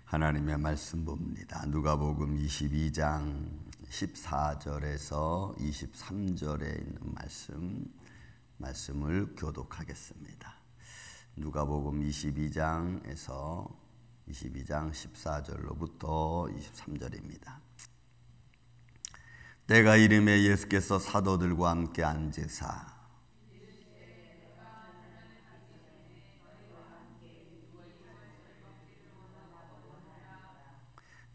하나님의 말씀 봅니다. 누가복음 22장 14절에서 23절에 있는 말씀을 교독하겠습니다. 누가복음 22장에서 22장 14절로부터 23절입니다. 때가 이름에 예수께서 사도들과 함께 앉으사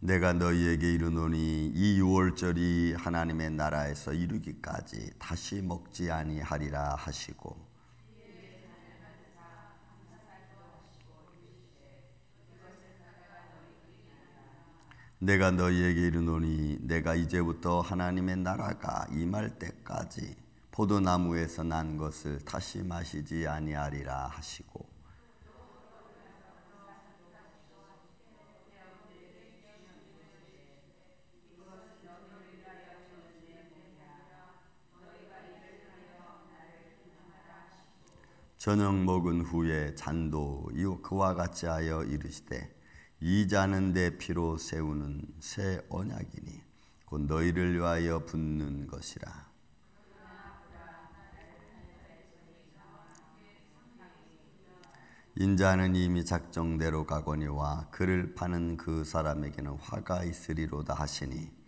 내가 너희에게 이르노니 이 유월절이 하나님의 나라에서 이루기까지 다시 먹지 아니하리라 하시고 내가 너희에게 이르노니 내가 이제부터 하나님의 나라가 임할 때까지 포도나무에서 난 것을 다시 마시지 아니하리라 하시고 저녁 먹은 후에 잔도 이어 그와 같이 하여 이르시되 이 잔은 내 피로 세우는 새 언약이니 곧 너희를 위하여 붓는 것이라. 인자는 이미 작정대로 가거니와 그를 파는 그 사람에게는 화가 있으리로다 하시니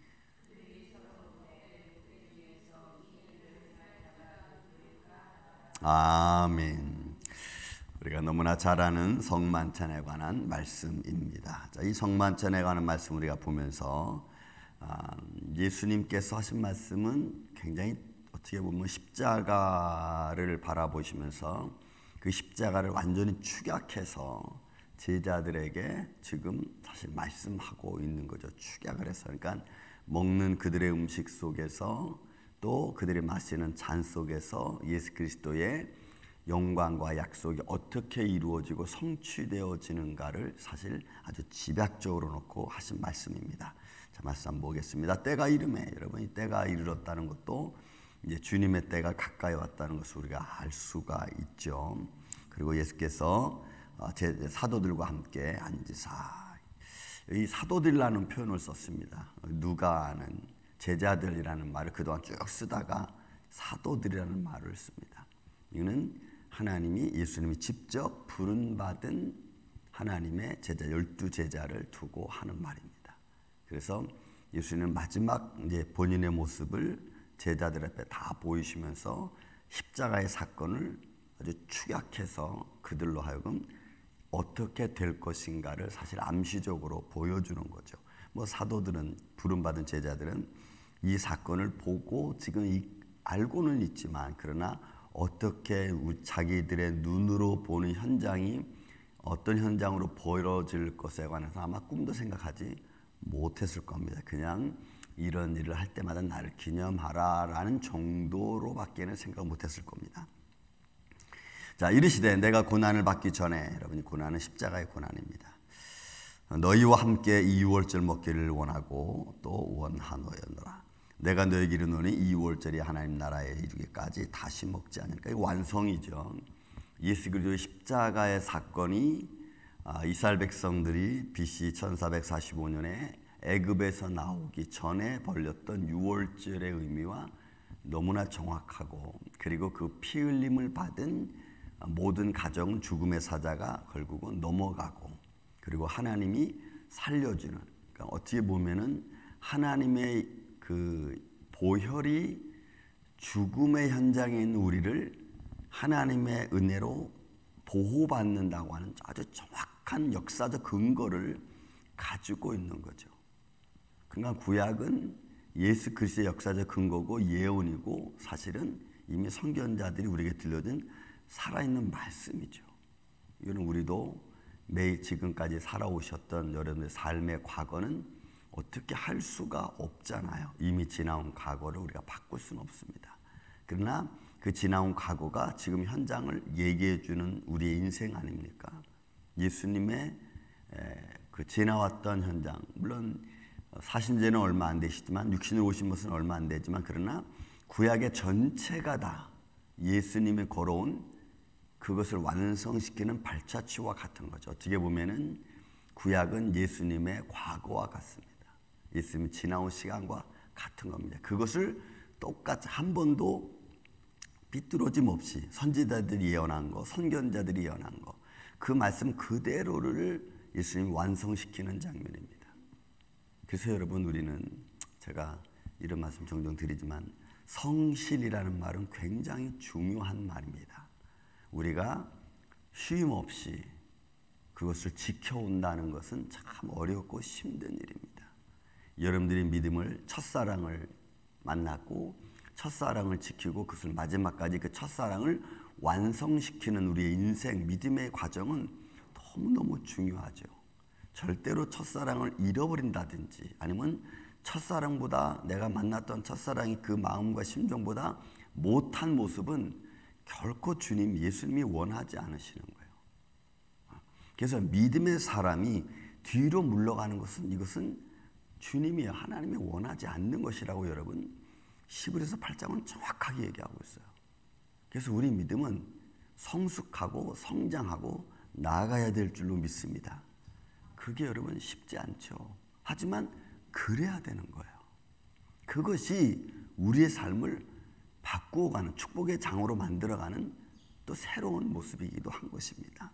아멘. 우리가 너무나 잘 아는 성만찬에 관한 말씀입니다. 자, 이 성만찬에 관한 말씀 우리가 보면서 예수님께서 하신 말씀은 굉장히 어떻게 보면 십자가를 바라보시면서 그 십자가를 완전히 축약해서 제자들에게 지금 사실 말씀하고 있는 거죠. 축약을 해서. 그러니까 먹는 그들의 음식 속에서 또 그들이 마시는 잔 속에서 예수 그리스도의 영광과 약속이 어떻게 이루어지고 성취되어지는가를 사실 아주 집약적으로 놓고 하신 말씀입니다. 자, 말씀 한번 보겠습니다. 때가 이름에, 여러분이 때가 이르렀다는 것도 이제 주님의 때가 가까이 왔다는 것을 우리가 알 수가 있죠. 그리고 예수께서 사도들과 함께 앉으사, 이 사도들이라는 표현을 썼습니다. 누가는 제자들이라는 말을 그동안 쭉 쓰다가 사도들이라는 말을 씁니다. 이거는 하나님이 예수님이 직접 부름받은 하나님의 제자 12제자를 두고 하는 말입니다. 그래서 예수님은 마지막 이제 본인의 모습을 제자들 앞에 다 보이시면서 십자가의 사건을 아주 축약해서 그들로 하여금 어떻게 될 것인가를 사실 암시적으로 보여주는 거죠. 뭐 사도들은 부름받은 제자들은 이 사건을 보고 지금 알고는 있지만 그러나 어떻게 자기들의 눈으로 보는 현장이 어떤 현장으로 벌어질 것에 관해서 아마 꿈도 생각하지 못했을 겁니다. 그냥 이런 일을 할 때마다 나를 기념하라 라는 정도로밖에는 생각 못했을 겁니다. 자, 이르시되 내가 고난을 받기 전에, 여러분이 고난은 십자가의 고난입니다. 너희와 함께 이 유월절 먹기를 원하고 또 원하노였노라. 내가 너에게 이르노니 이 유월절이 하나님 나라에 이르기까지 다시 먹지 않으니까 이 완성이죠. 예수 그리스도의 십자가의 사건이 이스라엘 백성들이 BC 1445년에 애굽에서 나오기 전에 벌렸던 유월절의 의미와 너무나 정확하고, 그리고 그 피 흘림을 받은 모든 가정은 죽음의 사자가 결국은 넘어가고, 그리고 하나님이 살려주는, 그러니까 어떻게 보면은 하나님의 그 보혈이 죽음의 현장에 있는 우리를 하나님의 은혜로 보호받는다고 하는 아주 정확한 역사적 근거를 가지고 있는 거죠. 그러니까 구약은 예수 그리스도의 역사적 근거고 예언이고 사실은 이미 선견자들이 우리에게 들려준 살아있는 말씀이죠. 이거는 우리도 매일 지금까지 살아오셨던 여러분의 삶의 과거는 어떻게 할 수가 없잖아요. 이미 지나온 과거를 우리가 바꿀 수는 없습니다. 그러나 그 지나온 과거가 지금 현장을 얘기해 주는 우리의 인생 아닙니까? 예수님의 그 지나왔던 현장, 물론 사신 지는 얼마 안 되시지만 육신으로 오신 것은 얼마 안 되지만 그러나 구약의 전체가 다 예수님이 걸어온 그것을 완성시키는 발자취와 같은 거죠. 어떻게 보면은 구약은 예수님의 과거와 같습니다. 예수님이 지나온 시간과 같은 겁니다. 그것을 똑같이 한 번도 비뚤어짐 없이 선지자들이 예언한 거, 선견자들이 예언한 거, 그 말씀 그대로를 예수님이 완성시키는 장면입니다. 그래서 여러분, 우리는 제가 이런 말씀 종종 드리지만 성실이라는 말은 굉장히 중요한 말입니다. 우리가 쉼 없이 그것을 지켜온다는 것은 참 어렵고 힘든 일입니다. 여러분들이 믿음을, 첫사랑을 만났고 첫사랑을 지키고 그것을 마지막까지 그 첫사랑을 완성시키는 우리의 인생, 믿음의 과정은 너무너무 중요하죠. 절대로 첫사랑을 잃어버린다든지 아니면 첫사랑보다, 내가 만났던 첫사랑이 그 마음과 심정보다 못한 모습은 결코 주님, 예수님이 원하지 않으시는 거예요. 그래서 믿음의 사람이 뒤로 물러가는 것은, 이것은 주님이, 하나님이 원하지 않는 것이라고 여러분 히브리서 8장은 정확하게 얘기하고 있어요. 그래서 우리 믿음은 성숙하고 성장하고 나아가야 될 줄로 믿습니다. 그게 여러분 쉽지 않죠. 하지만 그래야 되는 거예요. 그것이 우리의 삶을 바꾸어가는, 축복의 장으로 만들어가는 또 새로운 모습이기도 한 것입니다.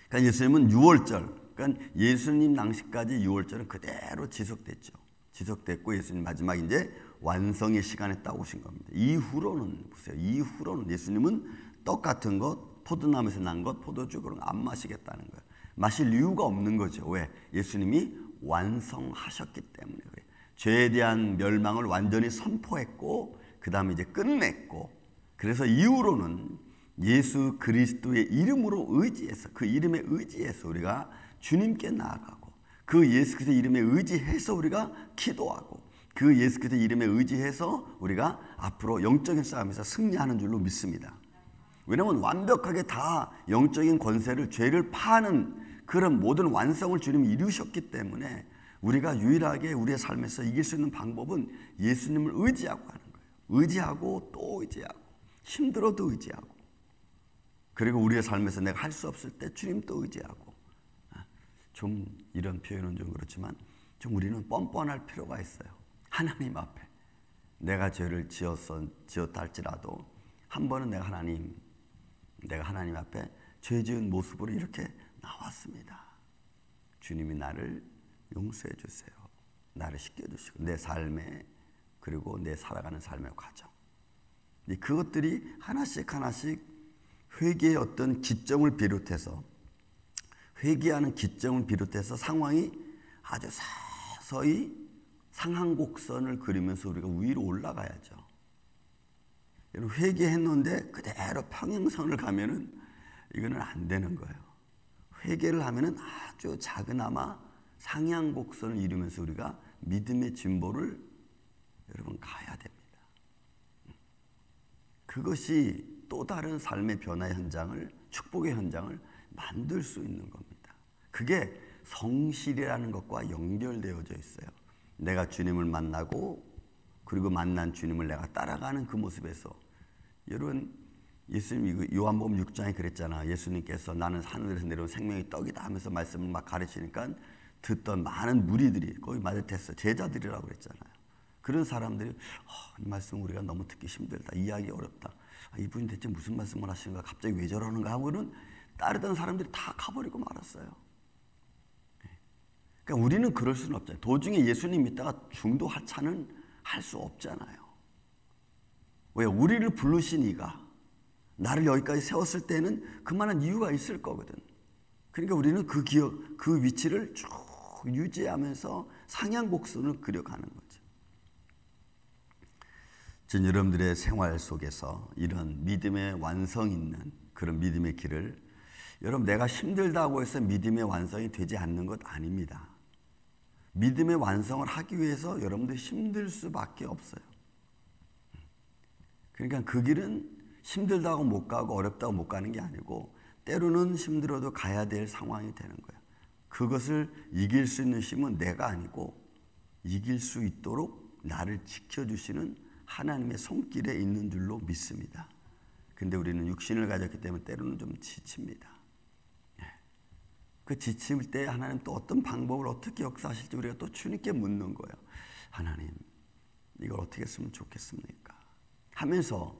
그러니까 예수님은 6월절, 그러니까 예수님 낭시까지 6월절은 그대로 지속됐고 예수님 마지막 이제 완성의 시간에 딱 오신 겁니다. 이후로는 보세요. 이후로는 예수님은 떡 같은 것, 포도나무에서 난 것, 포도주 그런 거 안 마시겠다는 거예요. 마실 이유가 없는 거죠. 왜? 예수님이 완성하셨기 때문에 그래요. 죄에 대한 멸망을 완전히 선포했고 그 다음에 이제 끝냈고, 그래서 이후로는 예수 그리스도의 이름으로 의지해서, 그 이름에 의지해서 우리가 주님께 나아가고, 그 예수 그리스도의 이름에 의지해서 우리가 기도하고, 그 예수 그리스도의 이름에 의지해서 우리가 앞으로 영적인 싸움에서 승리하는 줄로 믿습니다. 왜냐하면 완벽하게 다 영적인 권세를, 죄를 파하는 그런 모든 완성을 주님이 이루셨기 때문에 우리가 유일하게 우리의 삶에서 이길 수 있는 방법은 예수님을 의지하고 하는 거예요. 의지하고 또 의지하고, 힘들어도 의지하고, 그리고 우리의 삶에서 내가 할 수 없을 때 주님 또 의지하고. 좀 이런 표현은 좀 그렇지만 좀 우리는 뻔뻔할 필요가 있어요. 하나님 앞에 내가 죄를 지었다 할지라도 한 번은 내가 하나님 앞에 죄 지은 모습으로 이렇게 나왔습니다. 주님이 나를 용서해 주세요. 나를 씻겨주시고 내 삶에, 그리고 내 살아가는 삶의 과정, 그것들이 하나씩 회개의 어떤 기점을 비롯해서, 회개하는 기점을 비롯해서 상황이 아주 서서히 상한곡선을 그리면서 우리가 위로 올라가야죠. 회개했는데 그대로 평행선을 가면은 이거는 안 되는 거예요. 회개를 하면은 아주 작은아마 상향곡선을 이루면서 우리가 믿음의 진보를 여러분 가야 됩니다. 그것이 또 다른 삶의 변화의 현장을, 축복의 현장을 만들 수 있는 겁니다. 그게 성실이라는 것과 연결되어져 있어요. 내가 주님을 만나고, 그리고 만난 주님을 내가 따라가는 그 모습에서, 여러분 예수님이 요한복음 6장에 그랬잖아. 예수님께서 나는 하늘에서 내려온 생명의 떡이다 하면서 말씀을 막 가르치니까 듣던 많은 무리들이, 거기 마데테스 제자들이라고 그랬잖아요. 그런 사람들이 이 말씀 우리가 너무 듣기 힘들다, 이해하기 어렵다, 이분이 대체 무슨 말씀을 하시는가, 갑자기 왜 저러는가 하고는 따르던 사람들이 다 가버리고 말았어요. 그러니까 우리는 그럴 수는 없잖아요. 도중에 예수님 믿다가 중도 하차는 할 수 없잖아요. 왜? 우리를 부르신 이가 나를 여기까지 세웠을 때는 그만한 이유가 있을 거거든. 그러니까 우리는 그 위치를 쭉 유지하면서 상향곡선을 그려가는 거죠. 전 여러분들의 생활 속에서 이런 믿음의 완성 있는 그런 믿음의 길을, 여러분 내가 힘들다고 해서 믿음의 완성이 되지 않는 것 아닙니다. 믿음의 완성을 하기 위해서 여러분들 힘들 수밖에 없어요. 그러니까 그 길은 힘들다고 못 가고 어렵다고 못 가는 게 아니고, 때로는 힘들어도 가야 될 상황이 되는 거예요. 그것을 이길 수 있는 힘은 내가 아니고 이길 수 있도록 나를 지켜주시는 하나님의 손길에 있는 줄로 믿습니다. 근데 우리는 육신을 가졌기 때문에 때로는 좀 지칩니다. 그 지칠 때 하나님 또 어떤 방법을 어떻게 역사하실지 우리가 또 주님께 묻는 거예요. 하나님, 이걸 어떻게 했으면 좋겠습니까? 하면서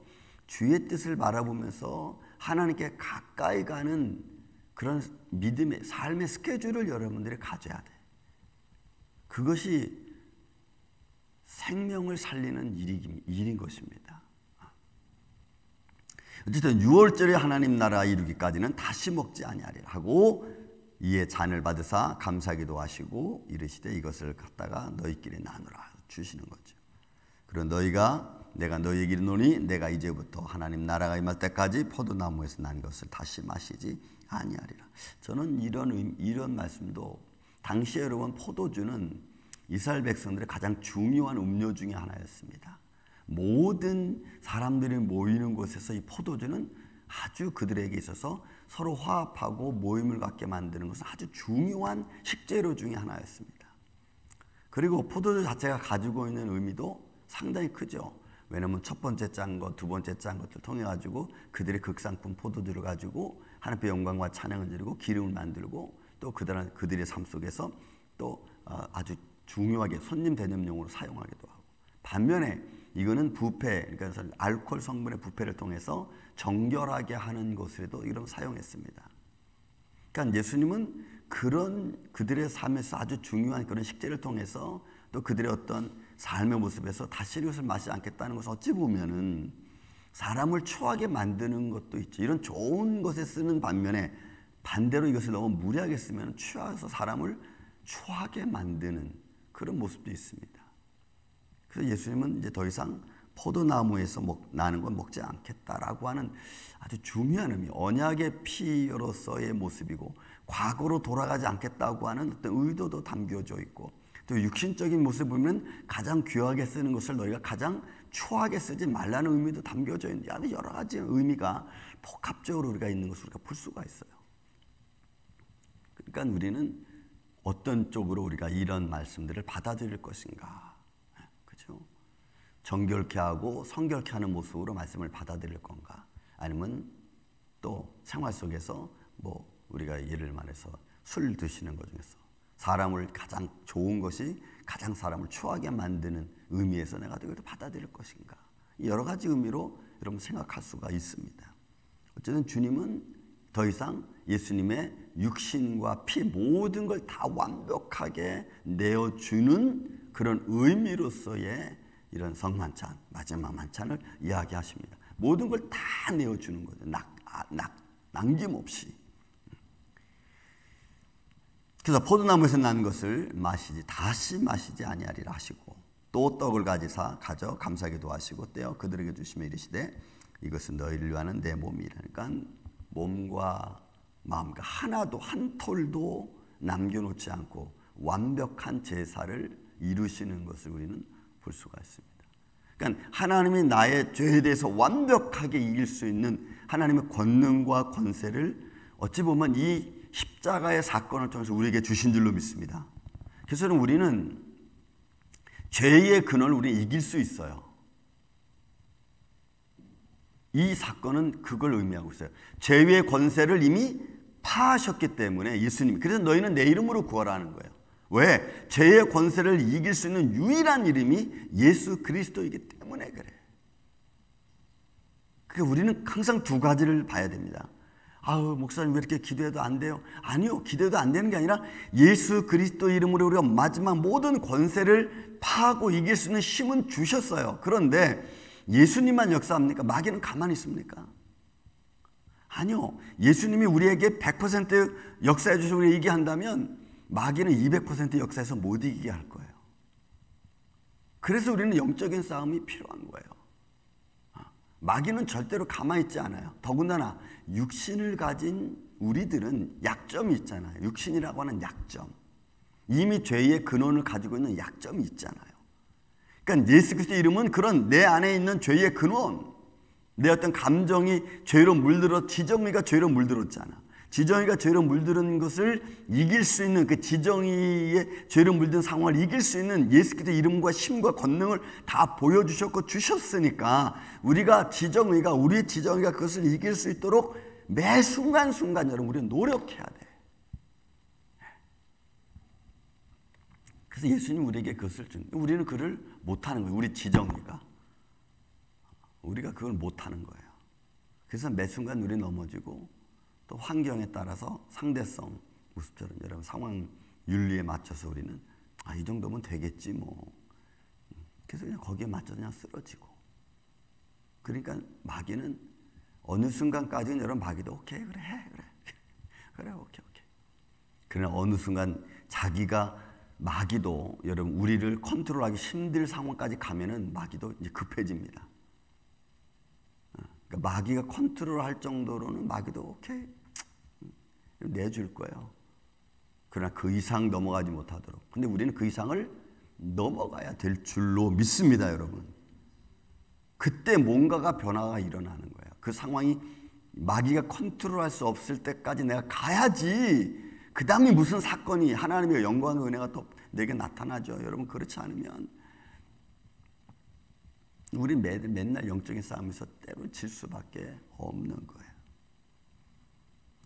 주의 뜻을 바라보면서 하나님께 가까이 가는 그런 믿음의 삶의 스케줄을 여러분들이 가져야 돼. 그것이 생명을 살리는 일인 것입니다. 어쨌든 6월절에 하나님 나라 이루기까지는 다시 먹지 아니하리라 하고 이에 잔을 받으사 감사기도 하시고 이르시되 이것을 갖다가 너희끼리 나누라 주시는 거죠. 그리고 내가 너희에게 이르노니 내가 이제부터 하나님 나라가 임할 때까지 포도나무에서 난 것을 다시 마시지 아니하리라. 저는 이런 말씀도 당시에 여러분 포도주는 이스라엘 백성들의 가장 중요한 음료 중에 하나였습니다. 모든 사람들이 모이는 곳에서 이 포도주는 아주 그들에게 있어서 서로 화합하고 모임을 갖게 만드는 것은 아주 중요한 식재료 중에 하나였습니다. 그리고 포도주 자체가 가지고 있는 의미도 상당히 크죠. 왜냐하면 첫 번째 짠 것, 두 번째 짠 것을 통해 가지고 그들의 극상품 포도주를 가지고 하나님의 영광과 찬양을 드리고 기름을 만들고 또 그들의 삶 속에서 또 아주 중요하게 손님 대접용으로 사용하기도 하고, 반면에 이거는 부패, 그러니까 알코올 성분의 부패를 통해서 정결하게 하는 것에도 이런 사용했습니다. 그러니까 예수님은 그들의 삶에서 아주 중요한 그런 식재를 통해서 또 그들의 어떤 삶의 모습에서 다시 이것을 마시지 않겠다는 것은 어찌 보면은 사람을 추하게 만드는 것도 있죠. 이런 좋은 것에 쓰는 반면에 반대로 이것을 너무 무리하게 쓰면 취해서 사람을 추하게 만드는 그런 모습도 있습니다. 그래서 예수님은 이제 더 이상 포도나무에서 나는 건 먹지 않겠다라고 하는 아주 중요한 의미, 언약의 피로서의 모습이고 과거로 돌아가지 않겠다고 하는 어떤 의도도 담겨져 있고, 또 육신적인 모습을 보면 가장 귀하게 쓰는 것을 너희가 가장 추하게 쓰지 말라는 의미도 담겨져 있는데 아주 여러 가지 의미가 복합적으로 우리가 있는 것을 우리가 볼 수가 있어요. 그러니까 우리는 어떤 쪽으로 우리가 이런 말씀들을 받아들일 것인가, 그렇죠? 정결케 하고 성결케 하는 모습으로 말씀을 받아들일 건가, 아니면 또 생활 속에서 뭐 우리가 예를 말해서 술 드시는 것 중에서 사람을 가장 좋은 것이 가장 사람을 추하게 만드는 의미에서 내가 이걸 받아들일 것인가, 여러 가지 의미로 여러분 생각할 수가 있습니다. 어쨌든 주님은 더 이상 예수님의 육신과 피 모든 걸 다 완벽하게 내어주는 그런 의미로서의 이런 성만찬, 마지막 만찬을 이야기하십니다. 모든 걸 다 내어주는 거죠. 남김없이. 그래서 포도나무에서 난 것을 다시 마시지 아니하리라 하시고, 또 떡을 가져 감사기도 하시고 떼어 그들에게 주시며 이르시되 이것은 너희를 위하는 내 몸이라. 그러니까 몸과 마음과 하나도 한 톨도 남겨놓지 않고 완벽한 제사를 이루시는 것을 우리는 볼 수가 있습니다. 그러니까 하나님이 나의 죄에 대해서 완벽하게 이길 수 있는 하나님의 권능과 권세를 어찌 보면 이 십자가의 사건을 통해서 우리에게 주신 줄로 믿습니다. 그래서 우리는 죄의 근원을 우리 이길 수 있어요. 이 사건은 그걸 의미하고 있어요. 죄의 권세를 이미 파하셨기 때문에 예수님이, 그래서 너희는 내 이름으로 구하라는 거예요. 왜? 죄의 권세를 이길 수 있는 유일한 이름이 예수 그리스도이기 때문에 그래. 그러니까 우리는 항상 두 가지를 봐야 됩니다. 아우, 목사님 왜 이렇게 기도해도 안 돼요? 아니요, 기도해도 안 되는 게 아니라 예수 그리스도 이름으로 우리가 마지막 모든 권세를 파하고 이길 수 있는 힘은 주셨어요. 그런데 예수님만 역사합니까? 마귀는 가만히 있습니까? 아니요. 예수님이 우리에게 100% 역사해 주시고 우리 이기게 한다면 마귀는 200% 역사해서 못 이기게 할 거예요. 그래서 우리는 영적인 싸움이 필요한 거예요. 마귀는 절대로 가만히 있지 않아요. 더군다나 육신을 가진 우리들은 약점이 있잖아요. 육신이라고 하는 약점. 이미 죄의 근원을 가지고 있는 약점이 있잖아요. 그러니까 예수 그리스도의 이름은 그런 내 안에 있는 죄의 근원, 내 어떤 감정이 죄로 지정의가 죄로 물들었잖아. 지정의가 죄로 물들은 것을 이길 수 있는, 그 지정의의 죄로 물든 상황을 이길 수 있는 예수 그리스도의 이름과 힘과 권능을 다 보여주셨고 주셨으니까 우리의 지정의가 그것을 이길 수 있도록 매 순간순간 여러분 우리는 노력해야 돼. 그래서 예수님 우리에게 그것을 준, 우리는 그를 못하는 거예요. 우리 지정이가. 우리가 그걸 못하는 거예요. 그래서 매 순간 우리 넘어지고 또 환경에 따라서 상대성, 모습처럼 여러분 상황 윤리에 맞춰서 우리는 이 정도면 되겠지 뭐. 그래서 그냥 거기에 맞춰서 그냥 쓰러지고. 그러니까 마귀는 어느 순간까지는 여러분 마귀도 오케이 그래 그래 오케이. 그러나 어느 순간 자기가 마귀도 여러분 우리를 컨트롤하기 힘들 상황까지 가면은 마귀도 이제 급해집니다. 그러니까 마귀가 컨트롤할 정도로는 마귀도 오케이 내줄 거예요. 그러나 그 이상 넘어가지 못하도록. 근데 우리는 그 이상을 넘어가야 될 줄로 믿습니다, 여러분. 그때 뭔가가 변화가 일어나는 거예요. 그 상황이 마귀가 컨트롤할 수 없을 때까지 내가 가야지. 그 다음에 무슨 사건이 하나님의 영광과 은혜가 또 내게 나타나죠. 여러분 그렇지 않으면 우리 맨날 영적인 싸움에서 때로 질 수밖에 없는 거예요.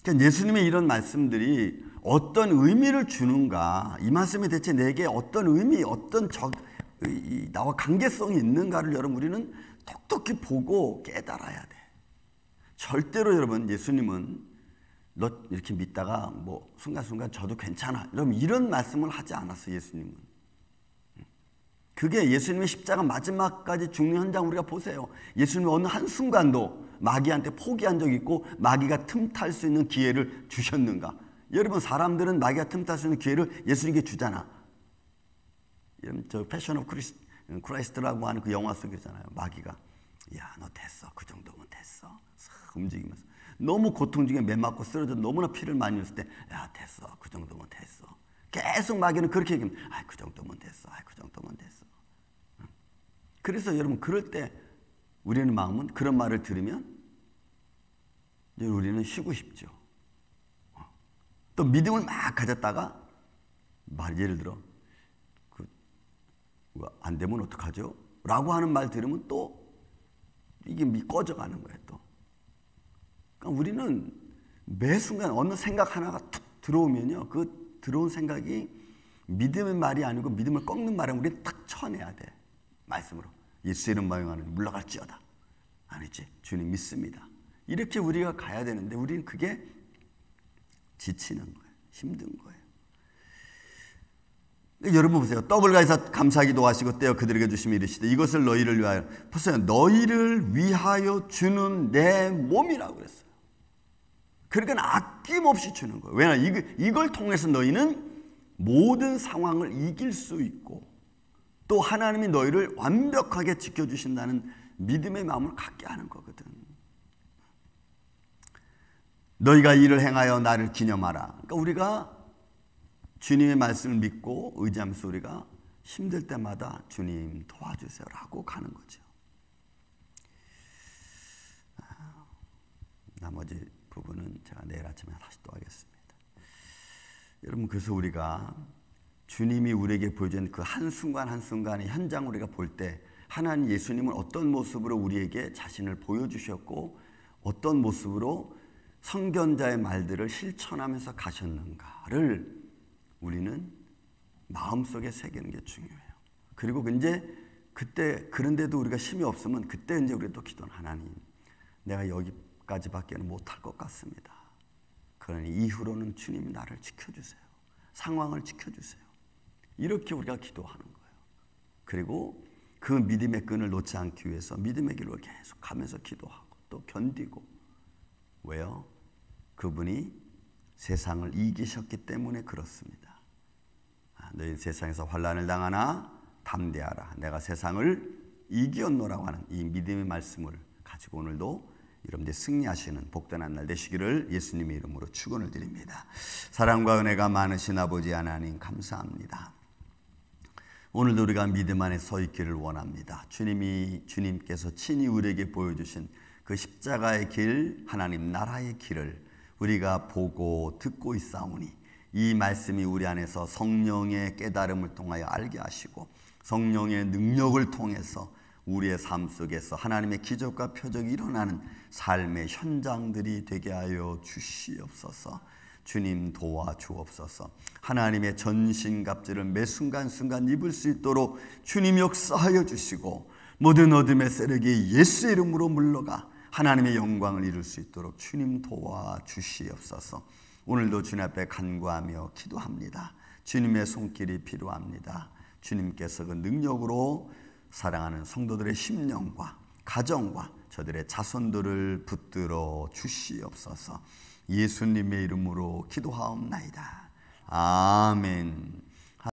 그러니까 예수님의 이런 말씀들이 어떤 의미를 주는가, 이 말씀이 대체 내게 어떤 의미, 어떤 나와 관계성이 있는가를 여러분 우리는 똑똑히 보고 깨달아야 돼. 절대로 여러분 예수님은 너 이렇게 믿다가 뭐 순간순간 저도 괜찮아 여러분 이런 말씀을 하지 않았어요. 예수님은. 그게 예수님의 십자가 마지막까지 죽는 현장 우리가 보세요. 예수님은 어느 한순간도 마귀한테 포기한 적이 있고 마귀가 틈탈 수 있는 기회를 주셨는가. 여러분 사람들은 마귀가 틈탈 수 있는 기회를 예수님께 주잖아. 저 패션 오브 크라이스트라고 하는 그 영화 속이잖아요. 마귀가 야 너 됐어 그 정도면 됐어 싹 움직이면서 너무 고통 중에 매 맞고 쓰러져 너무나 피를 많이 흘렸을 때 야 됐어 그 정도면 됐어. 계속 마귀는 그렇게 얘기하면 그 정도면 됐어 그 정도면 됐어. 그래서 여러분 그럴 때 우리는 마음은 그런 말을 들으면 우리는 쉬고 싶죠. 또 믿음을 막 가졌다가 예를 들어 안 되면 어떡하죠? 라고 하는 말 들으면 또 이게 꺼져가는 거예요. 또 그러니까 우리는 매 순간 어느 생각 하나가 툭 들어오면요, 그 들어온 생각이 믿음의 말이 아니고 믿음을 꺾는 말은 우리는 딱 쳐내야 돼. 말씀으로 예수의 이름 마용하는 물러갈지어다. 아니지 주님 믿습니다. 이렇게 우리가 가야 되는데 우리는 그게 지치는 거예요. 힘든 거예요. 여러분 보세요. 떡을 가해서 감사기도 하시고 떼어 그들에게 주시며 이르시되 이것을 너희를 위하여, 보세요. 너희를 위하여 주는 내 몸이라고 그랬어요. 그러니까 아낌없이 주는 거예요. 왜냐 이걸 통해서 너희는 모든 상황을 이길 수 있고 또 하나님이 너희를 완벽하게 지켜주신다는 믿음의 마음을 갖게 하는 거거든. 너희가 이를 행하여 나를 기념하라. 그러니까 우리가 주님의 말씀을 믿고 의지하면서 우리가 힘들 때마다 주님 도와주세요라고 가는 거죠. 나머지 부분은 제가 내일 아침에 다시 또 하겠습니다. 여러분 그래서 우리가 주님이 우리에게 보여준 그 한순간 한순간의 현장을 우리가 볼 때 하나님 예수님은 어떤 모습으로 우리에게 자신을 보여주셨고 어떤 모습으로 선견자의 말들을 실천하면서 가셨는가를 우리는 마음속에 새기는 게 중요해요. 그리고 이제 그때 그런데도 우리가 힘이 없으면 그때 이제 우리가 또 기도는 하나님 내가 여기까지밖에는 못할 것 같습니다. 그러니 이후로는 주님이 나를 지켜주세요. 상황을 지켜주세요. 이렇게 우리가 기도하는 거예요. 그리고 그 믿음의 끈을 놓지 않기 위해서 믿음의 길로 계속 가면서 기도하고 또 견디고. 왜요? 그분이 세상을 이기셨기 때문에 그렇습니다. 너희 세상에서 환난을 당하나 담대하라. 내가 세상을 이기었노라고 하는 이 믿음의 말씀을 가지고 오늘도 여러분들 승리하시는 복된 한 날 되시기를 예수님의 이름으로 축원을 드립니다. 사랑과 은혜가 많으신 아버지 하나님 감사합니다. 오늘도 우리가 믿음 안에 서 있기를 원합니다. 주님께서 친히 우리에게 보여주신 그 십자가의 길, 하나님 나라의 길을 우리가 보고 듣고 있사오니 이 말씀이 우리 안에서 성령의 깨달음을 통하여 알게 하시고 성령의 능력을 통해서 우리의 삶 속에서 하나님의 기적과 표적이 일어나는 삶의 현장들이 되게 하여 주시옵소서. 주님 도와주옵소서. 하나님의 전신갑주를 매 순간순간 입을 수 있도록 주님 역사하여 주시고, 모든 어둠의 세력이 예수의 이름으로 물러가 하나님의 영광을 이룰 수 있도록 주님 도와주시옵소서. 오늘도 주님 앞에 간구하며 기도합니다. 주님의 손길이 필요합니다. 주님께서 그 능력으로 사랑하는 성도들의 심령과 가정과 저들의 자손들을 붙들어 주시옵소서. 예수님의 이름으로 기도하옵나이다. 아멘.